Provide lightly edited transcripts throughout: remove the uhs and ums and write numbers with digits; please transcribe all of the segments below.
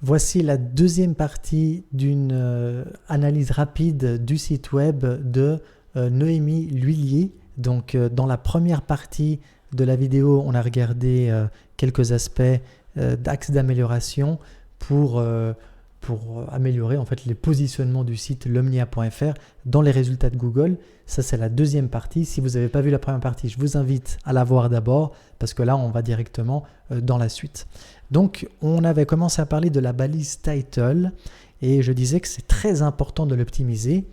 Voici la deuxième partie d'une analyse rapide du site web de Noémie L'Huillier. Donc dans la première partie de la vidéo, on a regardé quelques aspects d'axes d'amélioration pour améliorer en fait les positionnements du site lemnia.fr dans les résultats de Google. Ça, c'est la deuxième partie. Si vous n'avez pas vu la première partie, je vous invite à la voir d'abord parce que là, on va directement dans la suite. Donc, on avait commencé à parler de la balise title et je disais que c'est très important de l'optimiser.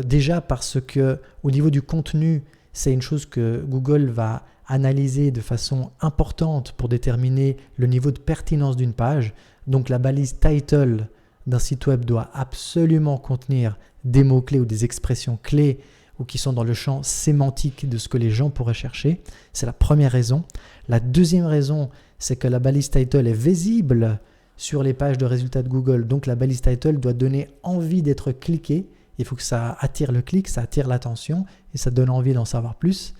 Déjà parce que au niveau du contenu, c'est une chose que Google va analyser de façon importante pour déterminer le niveau de pertinence d'une page. Donc, la balise title d'un site web doit absolument contenir des mots-clés ou des expressions clés ou qui sont dans le champ sémantique de ce que les gens pourraient chercher. C'est la première raison. La deuxième raison, c'est que la balise title est visible sur les pages de résultats de Google. Donc la balise title doit donner envie d'être cliquée. Il faut que ça attire le clic, ça attire l'attention et ça donne envie d'en savoir plus.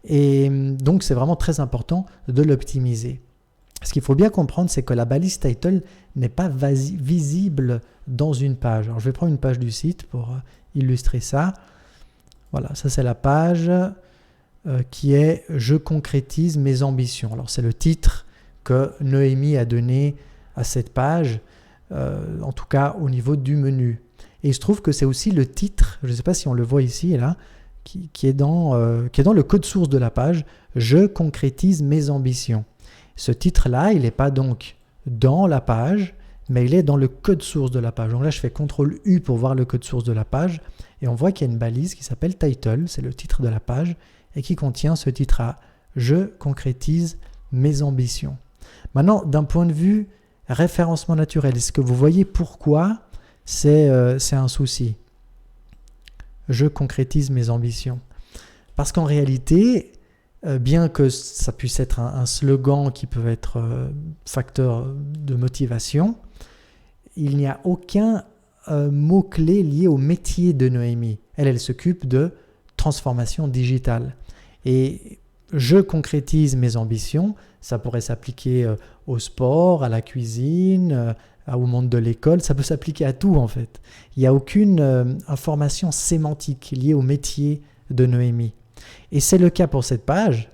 Et donc c'est vraiment très important de l'optimiser. Ce qu'il faut bien comprendre, c'est que la balise title n'est pas visible dans une page. Alors, je vais prendre une page du site pour illustrer ça. Voilà, ça c'est la page qui est « Je concrétise mes ambitions ». Alors, c'est le titre que Noémie a donné à cette page, en tout cas au niveau du menu. Et il se trouve que c'est aussi le titre, je ne sais pas si on le voit ici, là, qui est dans le code source de la page « Je concrétise mes ambitions ». Ce titre-là, il n'est pas donc dans la page, mais il est dans le code source de la page. Donc là, je fais CTRL-U pour voir le code source de la page et on voit qu'il y a une balise qui s'appelle title, c'est le titre de la page et qui contient ce titre-là. Je concrétise mes ambitions. Maintenant, d'un point de vue référencement naturel, est-ce que vous voyez pourquoi c'est un souci? Je concrétise mes ambitions. Parce qu'en réalité, bien que ça puisse être un slogan qui peut être facteur de motivation, il n'y a aucun mot-clé lié au métier de Noémie. Elle s'occupe de transformation digitale. Et je concrétise mes ambitions, ça pourrait s'appliquer au sport, à la cuisine, au monde de l'école, ça peut s'appliquer à tout en fait. Il n'y a aucune information sémantique liée au métier de Noémie. Et c'est le cas pour cette page,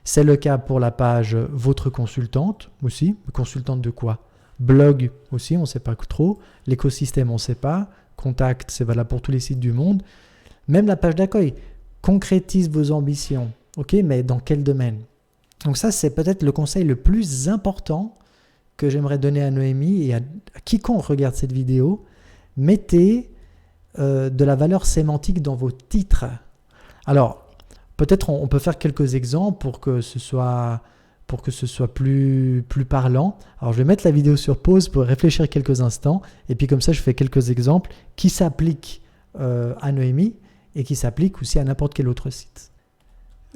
c'est le cas pour la page « Votre consultante » aussi. Consultante de quoi? Blog aussi, on ne sait pas trop. L'écosystème, on ne sait pas. Contact, c'est valable pour tous les sites du monde. Même la page d'accueil, concrétise vos ambitions. Ok, mais dans quel domaine? Donc ça, c'est peut-être le conseil le plus important que j'aimerais donner à Noémie et à quiconque regarde cette vidéo. Mettez de la valeur sémantique dans vos titres. Alors, peut-être on peut faire quelques exemples pour que ce soit plus parlant. Alors, je vais mettre la vidéo sur pause pour réfléchir quelques instants. Et puis comme ça, je fais quelques exemples qui s'appliquent à Noémie et qui s'appliquent aussi à n'importe quel autre site.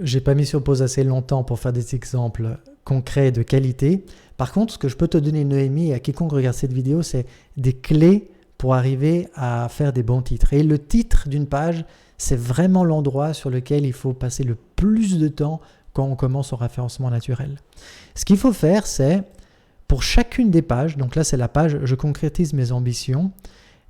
Je n'ai pas mis sur pause assez longtemps pour faire des exemples concrets de qualité. Par contre, ce que je peux te donner, Noémie, et à quiconque regarde cette vidéo, c'est des clés pour arriver à faire des bons titres. Et le titre d'une page, c'est vraiment l'endroit sur lequel il faut passer le plus de temps quand on commence au référencement naturel. Ce qu'il faut faire, c'est pour chacune des pages, donc là c'est la page « Je concrétise mes ambitions »,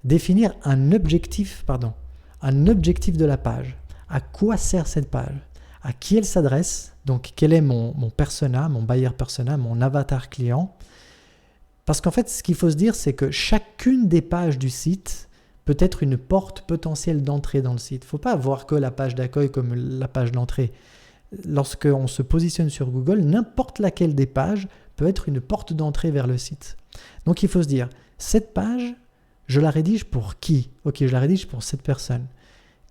définir un objectif de la page. À quoi sert cette page? À qui elle s'adresse? Donc quel est mon persona, mon buyer persona, mon avatar client? Parce qu'en fait, ce qu'il faut se dire, c'est que chacune des pages du site peut être une porte potentielle d'entrée dans le site. Il ne faut pas voir que la page d'accueil comme la page d'entrée. Lorsqu'on se positionne sur Google, n'importe laquelle des pages peut être une porte d'entrée vers le site. Donc il faut se dire, cette page, je la rédige pour qui? Ok, je la rédige pour cette personne.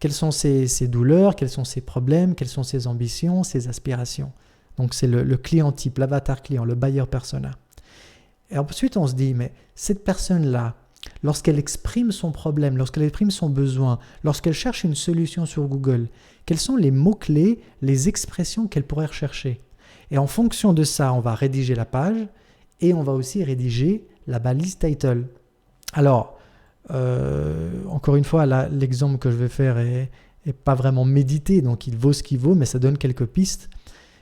Quelles sont ses douleurs, quels sont ses problèmes, quelles sont ses ambitions, ses aspirations. Donc c'est le client type, l'avatar client, le buyer persona. Et ensuite on se dit, mais cette personne-là, lorsqu'elle exprime son problème, lorsqu'elle exprime son besoin, lorsqu'elle cherche une solution sur Google, quels sont les mots-clés, les expressions qu'elle pourrait rechercher? Et en fonction de ça, on va rédiger la page et on va aussi rédiger la balise title. Alors, encore une fois, là, l'exemple que je vais faire est pas vraiment médité, donc il vaut ce qu'il vaut, mais ça donne quelques pistes.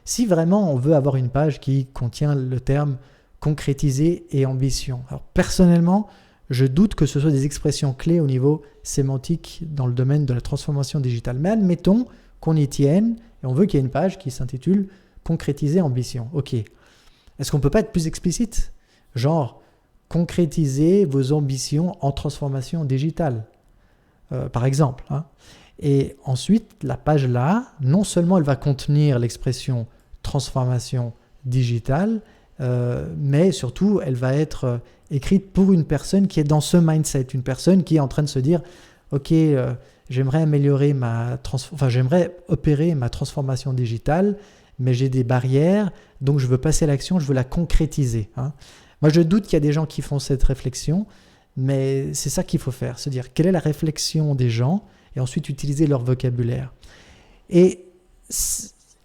Si vraiment on veut avoir une page qui contient le terme concrétiser et ambition. Alors personnellement, je doute que ce soit des expressions clés au niveau sémantique dans le domaine de la transformation digitale. Mais admettons qu'on y tienne et on veut qu'il y ait une page qui s'intitule « Concrétiser ambition ». Ok. Est-ce qu'on ne peut pas être plus explicite? Genre, concrétiser vos ambitions en transformation digitale, par exemple. Hein. Et ensuite, la page là, non seulement elle va contenir l'expression transformation digitale, mais surtout, elle va être écrite pour une personne qui est dans ce mindset, une personne qui est en train de se dire « Ok, j'aimerais j'aimerais opérer ma transformation digitale, mais j'ai des barrières, donc je veux passer à l'action, je veux la concrétiser. Hein. » Moi, je doute qu'il y a des gens qui font cette réflexion, mais c'est ça qu'il faut faire, se dire quelle est la réflexion des gens et ensuite utiliser leur vocabulaire. Et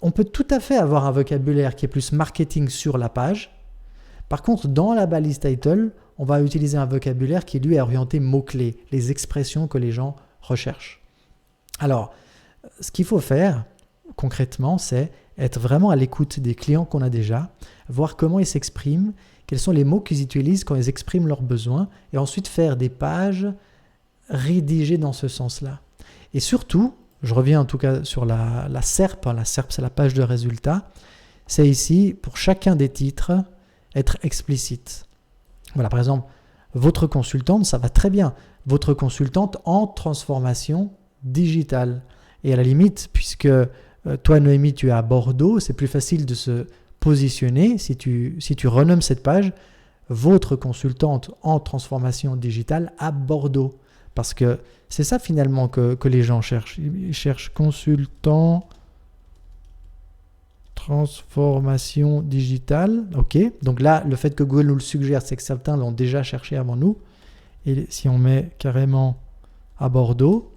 on peut tout à fait avoir un vocabulaire qui est plus marketing sur la page. Par contre, dans la balise title, on va utiliser un vocabulaire qui lui est orienté mots-clés, les expressions que les gens recherchent. Alors, ce qu'il faut faire concrètement, c'est être vraiment à l'écoute des clients qu'on a déjà, voir comment ils s'expriment, quels sont les mots qu'ils utilisent quand ils expriment leurs besoins et ensuite faire des pages rédigées dans ce sens-là. Et surtout, je reviens en tout cas sur la SERP, la SERP c'est la page de résultats, c'est ici pour chacun des titres être explicite. Voilà, par exemple, votre consultante, ça va très bien. Votre consultante en transformation digitale. Et à la limite, puisque toi Noémie, tu es à Bordeaux, c'est plus facile de se positionner si tu renommes cette page votre consultante en transformation digitale à Bordeaux. Parce que c'est ça finalement que les gens cherchent. Ils cherchent consultant transformation digitale. Ok, donc là, le fait que Google nous le suggère, c'est que certains l'ont déjà cherché avant nous. Et si on met carrément à Bordeaux,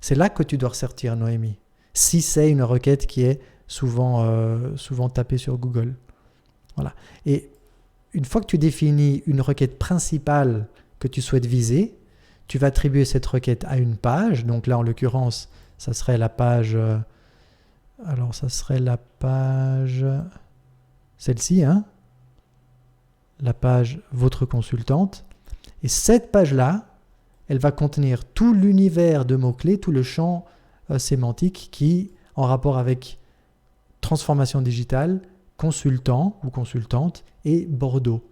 c'est là que tu dois ressortir, Noémie. Si c'est une requête qui est souvent tapée sur Google. Voilà. Et une fois que tu définis une requête principale que tu souhaites viser, tu vas attribuer cette requête à une page. Donc là, en l'occurrence, ça serait la page... alors, ça serait la page... celle-ci, hein, la page « Votre consultante ». Et cette page-là, elle va contenir tout l'univers de mots-clés, tout le champ sémantique qui, en rapport avec transformation digitale, consultant ou consultante et Bordeaux.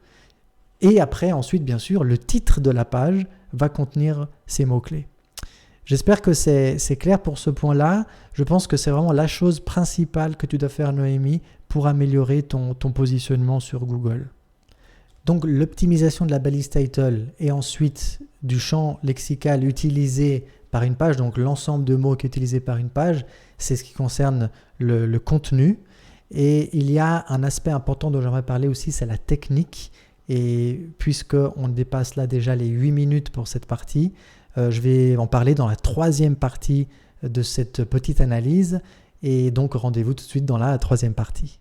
Et après, ensuite, bien sûr, le titre de la page va contenir ces mots-clés. J'espère que c'est clair pour ce point-là. Je pense que c'est vraiment la chose principale que tu dois faire, Noémie, pour améliorer ton positionnement sur Google. Donc, l'optimisation de la balise title et ensuite du champ lexical utilisé par une page, donc l'ensemble de mots qui est utilisé par une page, c'est ce qui concerne le contenu. Et il y a un aspect important dont j'aimerais parler aussi, c'est la technique. Et puisqu'on dépasse là déjà les 8 minutes pour cette partie, je vais en parler dans la troisième partie de cette petite analyse. Et donc, rendez-vous tout de suite dans la troisième partie.